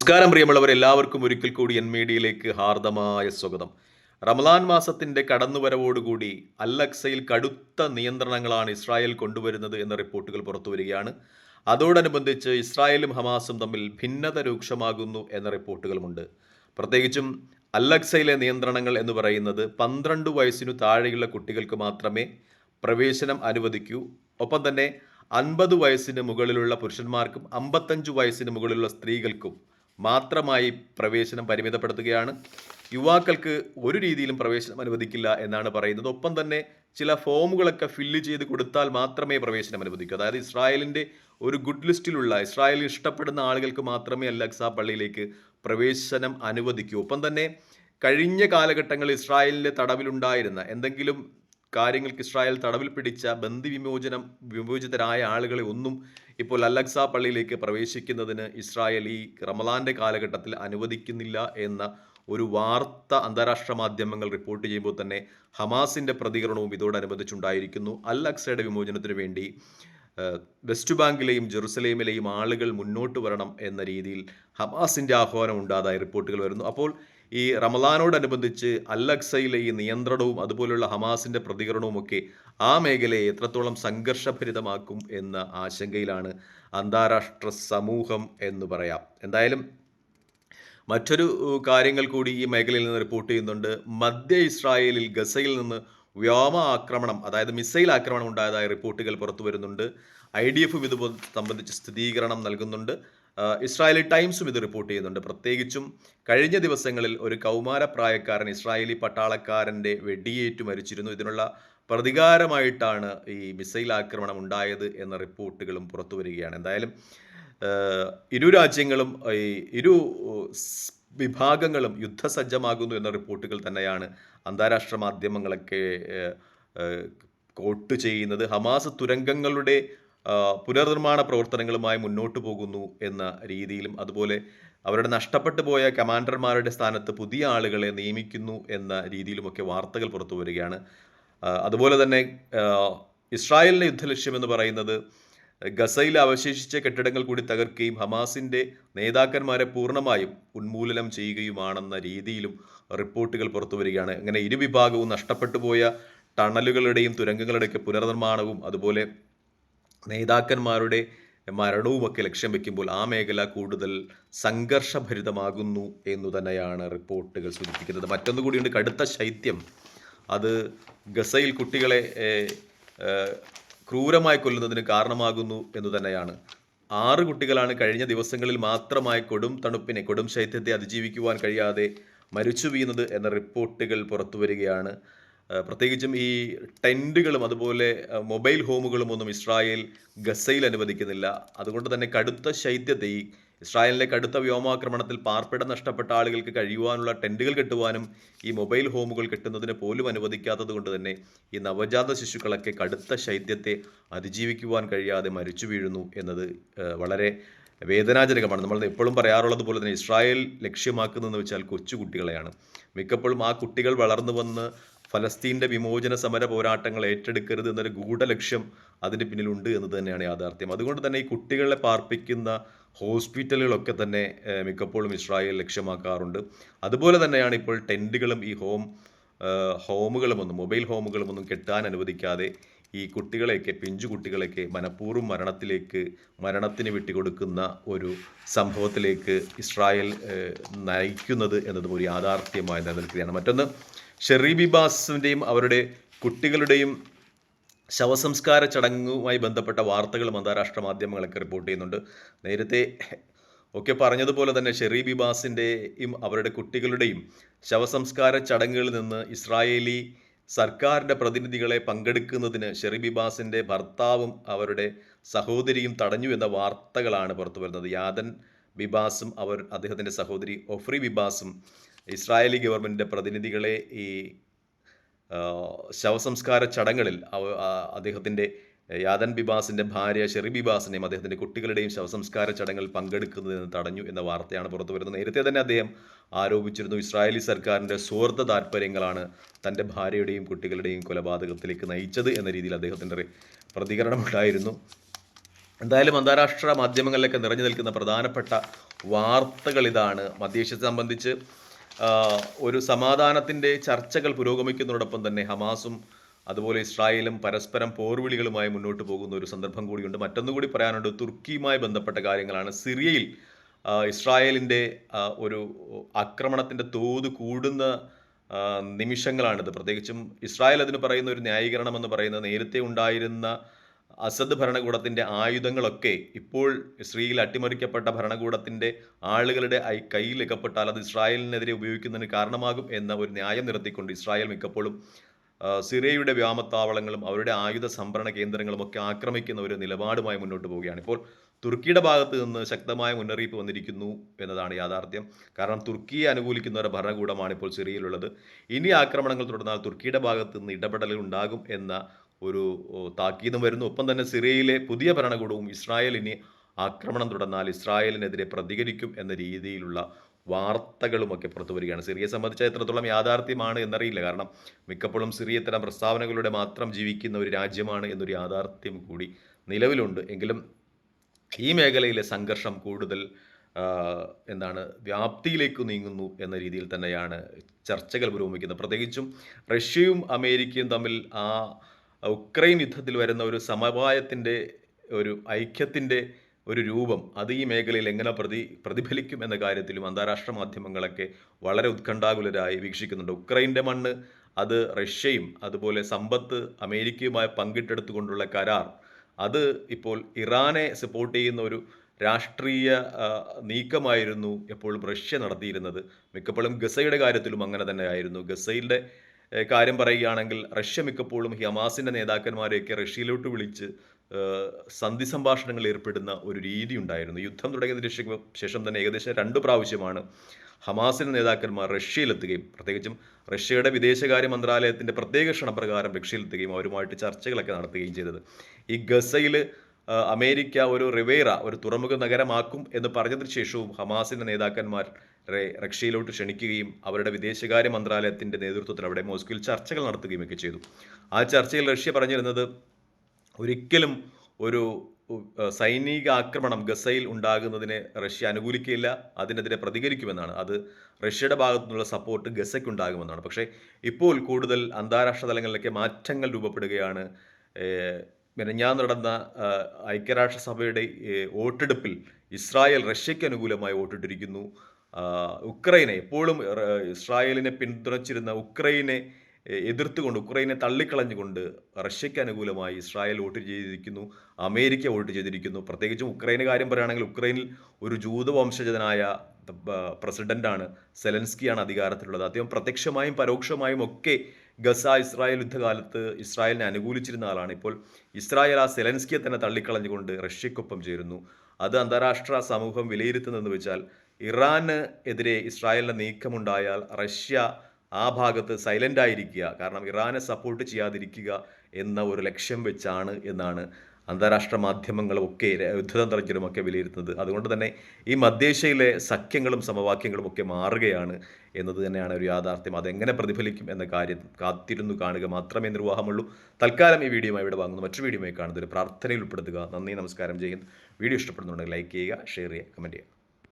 നമസ്കാരം പ്രിയമുള്ളവർ, എല്ലാവർക്കും ഒരിക്കൽ കൂടി എൻ മീഡിയയിലേക്ക് ഹാർദമായ സ്വാഗതം. റമലാൻ മാസത്തിന്റെ കടന്നുവരവോടുകൂടി അൽ അക്സയിൽ കടുത്ത നിയന്ത്രണങ്ങളാണ് ഇസ്രായേൽ കൊണ്ടുവരുന്നത് എന്ന റിപ്പോർട്ടുകൾ പുറത്തുവരികയാണ്. അതോടനുബന്ധിച്ച് ഇസ്രായേലും ഹമാസും തമ്മിൽ ഭിന്നത രൂക്ഷമാകുന്നു എന്ന റിപ്പോർട്ടുകളുമുണ്ട്. പ്രത്യേകിച്ചും അൽ അക്സയിലെ നിയന്ത്രണങ്ങൾ എന്ന് പറയുന്നത് 12 വയസ്സിനു താഴെയുള്ള കുട്ടികൾക്ക് മാത്രമേ പ്രവേശനം അനുവദിക്കൂ. ഒപ്പം തന്നെ 50 വയസ്സിന് മുകളിലുള്ള പുരുഷന്മാർക്കും 55 വയസ്സിന് മുകളിലുള്ള സ്ത്രീകൾക്കും മാത്രമായി പ്രവേശനം പരിമിതപ്പെടുത്തുകയാണ്. യുവാക്കൾക്ക് ഒരു രീതിയിലും പ്രവേശനം അനുവദിക്കില്ല എന്നാണ് പറയുന്നത്. ഒപ്പം തന്നെ ചില ഫോമുകളൊക്കെ ഫില്ല് ചെയ്ത് കൊടുത്താൽ മാത്രമേ പ്രവേശനം അനുവദിക്കൂ. അതായത് ഇസ്രായേലിൻ്റെ ഒരു ഗുഡ് ലിസ്റ്റിലുള്ള ഇസ്രായേലിൽ ഇഷ്ടപ്പെടുന്ന ആളുകൾക്ക് മാത്രമേ അൽ അക്സ പള്ളിയിലേക്ക് പ്രവേശനം അനുവദിക്കൂ. ഒപ്പം തന്നെ കഴിഞ്ഞ കാലഘട്ടങ്ങളിൽ ഇസ്രായേലിൻ്റെ തടവിലുണ്ടായിരുന്ന എന്തെങ്കിലും കാര്യങ്ങൾക്ക് ഇസ്രായേൽ തടവിൽ പിടിച്ച വിമോചിതരായ ആളുകളെ ഒന്നും ഇപ്പോൾ അൽ അക്സ പള്ളിയിലേക്ക് പ്രവേശിക്കുന്നതിന് ഇസ്രായേൽ ഈ റമലാന്റെ കാലഘട്ടത്തിൽ അനുവദിക്കുന്നില്ല എന്ന ഒരു വാർത്ത അന്താരാഷ്ട്ര മാധ്യമങ്ങൾ റിപ്പോർട്ട് ചെയ്യുമ്പോൾ തന്നെ ഹമാസിന്റെ പ്രതികരണവും ഇതോടനുബന്ധിച്ചുണ്ടായിരിക്കുന്നു. അൽ അക്സയുടെ വിമോചനത്തിനു വേണ്ടി വെസ്റ്റ് ബാങ്കിലെയും ജെറുസലേമിലെയും ആളുകൾ മുന്നോട്ട് വരണം എന്ന രീതിയിൽ ഹമാസിന്റെ ആഹ്വാനം ഉണ്ടായതായി റിപ്പോർട്ടുകൾ വരുന്നു. അപ്പോൾ ഈ റമലാനോടനുബന്ധിച്ച് അൽ അക്സയിലെ ഈ നിയന്ത്രണവും അതുപോലുള്ള ഹമാസിന്റെ പ്രതികരണവുമൊക്കെ ആ മേഖലയെ എത്രത്തോളം സംഘർഷഭരിതമാക്കും എന്ന ആശങ്കയിലാണ് അന്താരാഷ്ട്ര സമൂഹം എന്ന് പറയാം. എന്തായാലും മറ്റൊരു കാര്യങ്ങൾ കൂടി ഈ മേഖലയിൽ നിന്ന് റിപ്പോർട്ട് ചെയ്യുന്നുണ്ട്. മധ്യ ഇസ്രായേലിൽ ഗസയിൽ നിന്ന് വ്യോമ ആക്രമണം, അതായത് മിസൈൽ ആക്രമണം ഉണ്ടായതായ റിപ്പോർട്ടുകൾ പുറത്തു വരുന്നുണ്ട്. IDF ഇത് സംബന്ധിച്ച് സ്ഥിരീകരണം നൽകുന്നുണ്ട്. ഇസ്രായേലി ടൈംസും ഇത് റിപ്പോർട്ട് ചെയ്യുന്നുണ്ട്. പ്രത്യേകിച്ചും കഴിഞ്ഞ ദിവസങ്ങളിൽ ഒരു കൗമാരപ്രായക്കാരൻ ഇസ്രായേലി പട്ടാളക്കാരൻ്റെ വെടിയേറ്റു മരിച്ചിരുന്നു. ഇതിനുള്ള പ്രതികാരമായിട്ടാണ് ഈ മിസൈൽ ആക്രമണം ഉണ്ടായത് എന്ന റിപ്പോർട്ടുകളും പുറത്തു വരികയാണ്. എന്തായാലും ഇരു രാജ്യങ്ങളും ഇരു വിഭാഗങ്ങളും യുദ്ധസജ്ജമാകുന്നു എന്ന റിപ്പോർട്ടുകൾ തന്നെയാണ് അന്താരാഷ്ട്ര മാധ്യമങ്ങളൊക്കെ കോട്ട് ചെയ്യുന്നത്. ഹമാസ് തുരങ്കങ്ങളുടെ പുനർനിർമ്മാണ പ്രവർത്തനങ്ങളുമായി മുന്നോട്ട് പോകുന്നു എന്ന രീതിയിലും അതുപോലെ അവരുടെ നഷ്ടപ്പെട്ടു പോയ കമാൻഡർമാരുടെ സ്ഥാനത്ത് പുതിയ ആളുകളെ നിയമിക്കുന്നു എന്ന രീതിയിലുമൊക്കെ വാർത്തകൾ പുറത്തു വരികയാണ്. അതുപോലെ തന്നെ ഇസ്രായേലിൻ്റെ യുദ്ധലക്ഷ്യമെന്ന് പറയുന്നത് ഗസയിൽ അവശേഷിച്ച കെട്ടിടങ്ങൾ കൂടി തകർക്കുകയും ഹമാസിൻ്റെ നേതാക്കന്മാരെ പൂർണ്ണമായും ഉന്മൂലനം ചെയ്യുകയുമാണെന്ന രീതിയിലും റിപ്പോർട്ടുകൾ പുറത്തു വരികയാണ്. അങ്ങനെ ഇരുവിഭാഗവും നഷ്ടപ്പെട്ടു പോയ ടണലുകളുടെയും തുരങ്കങ്ങളുടെയൊക്കെ പുനർനിർമ്മാണവും അതുപോലെ നേതാക്കന്മാരുടെ മരണവുമൊക്കെ ലക്ഷ്യം വയ്ക്കുമ്പോൾ ആ മേഖല കൂടുതൽ സംഘർഷഭരിതമാകുന്നു എന്നു തന്നെയാണ് റിപ്പോർട്ടുകൾ സൂചിപ്പിക്കുന്നത്. മറ്റൊന്നു കൂടിയുണ്ട്, കടുത്ത ശൈത്യം. അത് ഗസയിൽ കുട്ടികളെ ക്രൂരമായി കൊല്ലുന്നതിന് കാരണമാകുന്നു എന്നു തന്നെയാണ്. 6 കുട്ടികളാണ് കഴിഞ്ഞ ദിവസങ്ങളിൽ മാത്രമായി കൊടും ശൈത്യത്തെ അതിജീവിക്കുവാൻ കഴിയാതെ മരിച്ചു വീഴുന്നത് എന്ന റിപ്പോർട്ടുകൾ പുറത്തു വരികയാണ്. പ്രത്യേകിച്ചും ഈ ടെൻറ്റുകളും അതുപോലെ മൊബൈൽ ഹോമുകളും ഒന്നും ഇസ്രായേൽ ഗസയിൽ അനുവദിക്കുന്നില്ല. അതുകൊണ്ട് തന്നെ കടുത്ത ശൈത്യത്തെ ഈ ഇസ്രായേലിലെ കടുത്ത വ്യോമാക്രമണത്തിൽ പാർപ്പിടം നഷ്ടപ്പെട്ട ആളുകൾക്ക് കഴിയുവാനുള്ള ടെൻറ്റുകൾ കെട്ടുവാനും ഈ മൊബൈൽ ഹോമുകൾ കെട്ടുന്നതിന് പോലും അനുവദിക്കാത്തത് കൊണ്ട് തന്നെ ഈ നവജാത ശിശുക്കളൊക്കെ കടുത്ത ശൈത്യത്തെ അതിജീവിക്കുവാൻ കഴിയാതെ മരിച്ചു വീഴുന്നു എന്നത് വളരെ വേദനാജനകമാണ്. നമ്മൾ എപ്പോഴും പറയാറുള്ളത് പോലെ തന്നെ ഇസ്രായേൽ ലക്ഷ്യമാക്കുന്നതെന്ന് വെച്ചാൽ കൊച്ചുകുട്ടികളെയാണ്. മിക്കപ്പോഴും ആ കുട്ടികൾ വളർന്നു വന്ന് ഫലസ്തീൻ്റെ വിമോചന സമര പോരാട്ടങ്ങൾ ഏറ്റെടുക്കരുത് എന്നൊരു ഗൂഢലക്ഷ്യം അതിന് പിന്നിലുണ്ട് എന്ന് തന്നെയാണ് യാഥാർത്ഥ്യം. അതുകൊണ്ട് തന്നെ ഈ കുട്ടികളെ പാർപ്പിക്കുന്ന ഹോസ്പിറ്റലുകളൊക്കെ തന്നെ മിക്കപ്പോഴും ഇസ്രായേൽ ലക്ഷ്യമാക്കാറുണ്ട്. അതുപോലെ തന്നെയാണ് ഇപ്പോൾ ടെൻറ്റുകളും ഈ മൊബൈൽ ഹോമുകളുമൊന്നും കെട്ടാൻ അനുവദിക്കാതെ ഈ കുട്ടികളെയൊക്കെ പിഞ്ചു കുട്ടികളെയൊക്കെ മനഃപൂർവ്വം മരണത്തിന് വിട്ടുകൊടുക്കുന്ന ഒരു സംഭവത്തിലേക്ക് ഇസ്രായേൽ നയിക്കുന്നത് എന്നതും ഒരു യാഥാർത്ഥ്യമായി നിലനിൽക്കുകയാണ്. മറ്റൊന്ന്, ഷെറി ബിബാസിൻ്റെയും അവരുടെ കുട്ടികളുടെയും ശവസംസ്കാര ചടങ്ങുമായി ബന്ധപ്പെട്ട വാർത്തകളും അന്താരാഷ്ട്ര മാധ്യമങ്ങളൊക്കെ റിപ്പോർട്ട് ചെയ്യുന്നുണ്ട്. നേരത്തെ ഒക്കെ പറഞ്ഞതുപോലെ തന്നെ ഷെറി ബിബാസിൻ്റെയും അവരുടെ കുട്ടികളുടെയും ശവസംസ്കാര ചടങ്ങുകളിൽ നിന്ന് ഇസ്രായേലി സർക്കാരിൻ്റെ പ്രതിനിധികളെ പങ്കെടുക്കുന്നതിന് ഷെറി ബിബാസിൻ്റെ ഭർത്താവും അവരുടെ സഹോദരിയും തടഞ്ഞു എന്ന വാർത്തകളാണ് പുറത്തു വരുന്നത്. യാദൻ ബിബാസും അദ്ദേഹത്തിൻ്റെ സഹോദരി ഒഫ്രി ബിബാസും ഇസ്രായേലി ഗവൺമെൻറ്റിൻ്റെ പ്രതിനിധികളെ ഈ ശവസംസ്കാര ചടങ്ങുകളിൽ അദ്ദേഹത്തിൻ്റെ യാദൻ ബിബാസിൻ്റെ ഭാര്യ ഷെറി ബിബാസിനെയും അദ്ദേഹത്തിൻ്റെ കുട്ടികളുടെയും ശവസംസ്കാര ചടങ്ങുകളിൽ പങ്കെടുക്കുന്നതിന് തടഞ്ഞു എന്ന വാർത്തയാണ് പുറത്തു വരുന്നത്. നേരത്തെ തന്നെ അദ്ദേഹം ആരോപിച്ചിരുന്നു ഇസ്രായേലി സർക്കാരിൻ്റെ സ്വാർത്ഥ താല്പര്യങ്ങളാണ് തൻ്റെ ഭാര്യയുടെയും കുട്ടികളുടെയും കൊലപാതകത്തിലേക്ക് നയിച്ചത് എന്ന രീതിയിൽ അദ്ദേഹത്തിൻ്റെ പ്രതികരണമുണ്ടായിരുന്നു. എന്തായാലും അന്താരാഷ്ട്ര മാധ്യമങ്ങളിലൊക്കെ നിറഞ്ഞു നിൽക്കുന്ന പ്രധാനപ്പെട്ട വാർത്തകൾ ഇതാണ്. മധ്യേഷ്യത്തെ സംബന്ധിച്ച് ഒരു സമാധാനത്തിൻ്റെ ചർച്ചകൾ പുരോഗമിക്കുന്നതോടൊപ്പം തന്നെ ഹമാസും അതുപോലെ ഇസ്രായേലും പരസ്പരം പോർവിളികളുമായി മുന്നോട്ട് പോകുന്ന ഒരു സന്ദർഭം കൂടിയുണ്ട്. മറ്റൊന്നുകൂടി പറയാനുണ്ട്, തുർക്കിയുമായി ബന്ധപ്പെട്ട കാര്യങ്ങളാണ്. സിറിയയിൽ ഇസ്രായേലിൻ്റെ ഒരു ആക്രമണത്തിൻ്റെ തോത് കൂടുന്ന നിമിഷങ്ങളാണിത്. പ്രത്യേകിച്ചും ഇസ്രായേൽ അതിന് പറയുന്ന ഒരു ന്യായീകരണം എന്ന് പറയുന്നത് നേരത്തെ ഉണ്ടായിരുന്ന അസദ് ഭരണകൂടത്തിൻ്റെ ആയുധങ്ങളൊക്കെ ഇപ്പോൾ ഇസ്രയേലിൽ അട്ടിമറിക്കപ്പെട്ട ഭരണകൂടത്തിൻ്റെ ആളുകളുടെ കയ്യിൽ അകപ്പെട്ടാൽ അത് ഇസ്രായേലിനെതിരെ ഉപയോഗിക്കുന്നതിന് കാരണമാകും എന്ന ഒരു ന്യായം നിർത്തിക്കൊണ്ട് ഇസ്രായേൽ മിക്കപ്പോഴും സിറിയയുടെ വ്യോമത്താവളങ്ങളും അവരുടെ ആയുധ സംഭരണ കേന്ദ്രങ്ങളും ഒക്കെ ആക്രമിക്കുന്ന ഒരു നിലപാടുമായി മുന്നോട്ട് പോവുകയാണ്. ഇപ്പോൾ തുർക്കിയുടെ ഭാഗത്ത് നിന്ന് ശക്തമായ മുന്നറിയിപ്പ് വന്നിരിക്കുന്നു എന്നതാണ് യാഥാർത്ഥ്യം. കാരണം തുർക്കിയെ അനുകൂലിക്കുന്ന ഒരു ഭരണകൂടമാണ് ഇപ്പോൾ സിറിയയിലുള്ളത്. ഇനി ആക്രമണങ്ങൾ തുടർന്നാൽ തുർക്കിയുടെ ഭാഗത്ത് നിന്ന് ഇടപെടലുകൾ ഉണ്ടാകും എന്ന ഒരു താക്കീതും വരുന്നു. ഒപ്പം തന്നെ സിറിയയിലെ പുതിയ ഭരണകൂടവും ഇസ്രായേൽ ഇനി ആക്രമണം തുടർന്നാൽ ഇസ്രായേലിനെതിരെ പ്രതികരിക്കും എന്ന രീതിയിലുള്ള വാർത്തകളുമൊക്കെ പുറത്തു വരികയാണ്. സിറിയയെ സംബന്ധിച്ച് എത്രത്തോളം യാഥാർത്ഥ്യമാണ് എന്നറിയില്ല. കാരണം മിക്കപ്പോഴും സിറിയ ഇത്തരം പ്രസ്താവനകളുടെ മാത്രം ജീവിക്കുന്ന ഒരു രാജ്യമാണ് എന്നൊരു യാഥാർത്ഥ്യം കൂടി നിലവിലുണ്ട്. എങ്കിലും ഈ മേഖലയിലെ സംഘർഷം കൂടുതൽ വ്യാപ്തിയിലേക്ക് നീങ്ങുന്നു എന്ന രീതിയിൽ തന്നെയാണ് ചർച്ചകൾ പുരോഗമിക്കുന്നത്. പ്രത്യേകിച്ചും റഷ്യയും അമേരിക്കയും തമ്മിൽ ഉക്രൈൻ യുദ്ധത്തിൽ വരുന്ന ഒരു സമവായത്തിൻ്റെ ഒരു ഐക്യത്തിൻ്റെ ഒരു രൂപം അത് ഈ മേഖലയിൽ എങ്ങനെ പ്രതിഫലിക്കും എന്ന കാര്യത്തിലും അന്താരാഷ്ട്ര മാധ്യമങ്ങളൊക്കെ വളരെ ഉത്കണ്ഠാകുലരായി വീക്ഷിക്കുന്നുണ്ട്. ഉക്രൈൻ്റെ മണ്ണ് അത് റഷ്യയും അതുപോലെ സമ്പത്ത് അമേരിക്കയുമായി പങ്കിട്ടെടുത്തുകൊണ്ടുള്ള കരാർ അത് ഇപ്പോൾ ഇറാനെ സപ്പോർട്ട് ചെയ്യുന്ന ഒരു രാഷ്ട്രീയ നീക്കമായിരുന്നു എപ്പോഴും റഷ്യ നടത്തിയിരുന്നത്. മിക്കപ്പോഴും ഗസയുടെ കാര്യത്തിലും അങ്ങനെ തന്നെയായിരുന്നു. ഗസയുടെ കാര്യം പറയുകയാണെങ്കിൽ റഷ്യ മിക്കപ്പോഴും ഹമാസിൻ്റെ നേതാക്കന്മാരെയൊക്കെ റഷ്യയിലോട്ട് വിളിച്ച് സന്ധി സംഭാഷണങ്ങൾ ഏർപ്പെടുന്ന ഒരു രീതി ഉണ്ടായിരുന്നു. യുദ്ധം തുടങ്ങിയതിന് ശേഷം തന്നെ ഏകദേശം 2 പ്രാവശ്യമാണ് ഹമാസിൻ്റെ നേതാക്കന്മാർ റഷ്യയിലെത്തുകയും പ്രത്യേകിച്ചും റഷ്യയുടെ വിദേശകാര്യ മന്ത്രാലയത്തിൻ്റെ പ്രത്യേക ക്ഷണപ്രകാരം റഷ്യയിലെത്തുകയും അവരുമായിട്ട് ചർച്ചകളൊക്കെ നടത്തുകയും ചെയ്തത്. ഈ ഗസയിൽ അമേരിക്ക ഒരു റിവേറ ഒരു തുറമുഖ നഗരമാക്കും എന്ന് പറഞ്ഞതിന് ശേഷവും ഹമാസിൻ്റെ നേതാക്കന്മാർ റഷ്യയിലോട്ട് ക്ഷണിക്കുകയും അവരുടെ വിദേശകാര്യ മന്ത്രാലയത്തിൻ്റെ നേതൃത്വത്തിൽ അവിടെ മോസ്കോയിൽ ചർച്ചകൾ നടത്തുകയും ഒക്കെ ചെയ്തു. ആ ചർച്ചയിൽ റഷ്യ പറഞ്ഞിരുന്നത് ഒരിക്കലും ഒരു സൈനിക ആക്രമണം ഗസയിൽ ഉണ്ടാകുന്നതിനെ റഷ്യ അനുകൂലിക്കുകയില്ല, അതിനെതിരെ പ്രതികരിക്കുമെന്നാണ്. അത് റഷ്യയുടെ ഭാഗത്തു നിന്നുള്ള സപ്പോർട്ട് ഗസയ്ക്കുണ്ടാകുമെന്നാണ്. പക്ഷേ ഇപ്പോൾ കൂടുതൽ അന്താരാഷ്ട്ര തലങ്ങളിലൊക്കെ മാറ്റങ്ങൾ രൂപപ്പെടുകയാണ്. മിനിഞ്ഞാന്ന് നടന്ന ഐക്യരാഷ്ട്രസഭയുടെ വോട്ടെടുപ്പിൽ ഇസ്രായേൽ റഷ്യയ്ക്ക് അനുകൂലമായി വോട്ടിട്ടിരിക്കുന്നു. ഉക്രൈനെ എപ്പോഴും ഇസ്രായേലിനെ പിന്തുണച്ചിരുന്ന ഉക്രൈനെ എതിർത്തുകൊണ്ട് ഉക്രൈനെ തള്ളിക്കളഞ്ഞുകൊണ്ട് റഷ്യയ്ക്ക് അനുകൂലമായി ഇസ്രായേൽ വോട്ട് ചെയ്തിരിക്കുന്നു, അമേരിക്ക വോട്ട് ചെയ്തിരിക്കുന്നു. പ്രത്യേകിച്ചും ഉക്രൈന് കാര്യം പറയുകയാണെങ്കിൽ ഉക്രൈനിൽ ഒരു ജൂതവംശജനായ പ്രസിഡന്റാണ് സെലൻസ്കിയാണ് അധികാരത്തിലുള്ളത്. അദ്ദേഹം പ്രത്യക്ഷമായും പരോക്ഷമായും ഒക്കെ ഗസ ഇസ്രായേൽ യുദ്ധകാലത്ത് ഇസ്രായേലിനെ അനുകൂലിച്ചിരുന്ന ആളാണ്. ഇപ്പോൾ ഇസ്രായേൽ ആ സെലൻസ്കിയെ തന്നെ തള്ളിക്കളഞ്ഞുകൊണ്ട് റഷ്യക്കൊപ്പം ചേരുന്നു. അത് അന്താരാഷ്ട്ര സമൂഹം വിലയിരുത്തുന്നതെന്ന് വെച്ചാൽ ഇറാന് എതിരെ ഇസ്രായേലിൻ്റെ നീക്കമുണ്ടായാൽ റഷ്യ ആ ഭാഗത്ത് സൈലൻ്റ് ആയിരിക്കുക, കാരണം ഇറാനെ സപ്പോർട്ട് ചെയ്യാതിരിക്കുക എന്ന ഒരു ലക്ഷ്യം വെച്ചാണ് എന്നാണ് അന്താരാഷ്ട്ര മാധ്യമങ്ങളുമൊക്കെ യുദ്ധതന്ത്രജ്ഞരുമൊക്കെ വിലയിരുത്തുന്നത്. അതുകൊണ്ട് തന്നെ ഈ മധ്യേഷ്യയിലെ സഖ്യങ്ങളും സമവാക്യങ്ങളും ഒക്കെ മാറുകയാണ് എന്നത് തന്നെയാണ് ഒരു യാഥാർത്ഥ്യം. അതെങ്ങനെ പ്രതിഫലിക്കും എന്ന കാര്യം കാത്തിരുന്നു കാണുക മാത്രമേ നിർവാഹമുള്ളൂ. തൽക്കാലം ഈ വീഡിയോയുമായി ഇവിടെ വാങ്ങുന്നു. മറ്റൊരു വീഡിയോയുമായി കാണുന്നത് ഒരു പ്രാർത്ഥനയിൽ ഉൾപ്പെടുത്തുക. നന്ദി, നമസ്കാരം, ജയ് ഹിന്ദ്. വീഡിയോ ഇഷ്ടപ്പെടുന്നുണ്ടെങ്കിൽ ലൈക്ക് ചെയ്യുക, ഷെയർ ചെയ്യുക, കമൻറ്റ് ചെയ്യുക.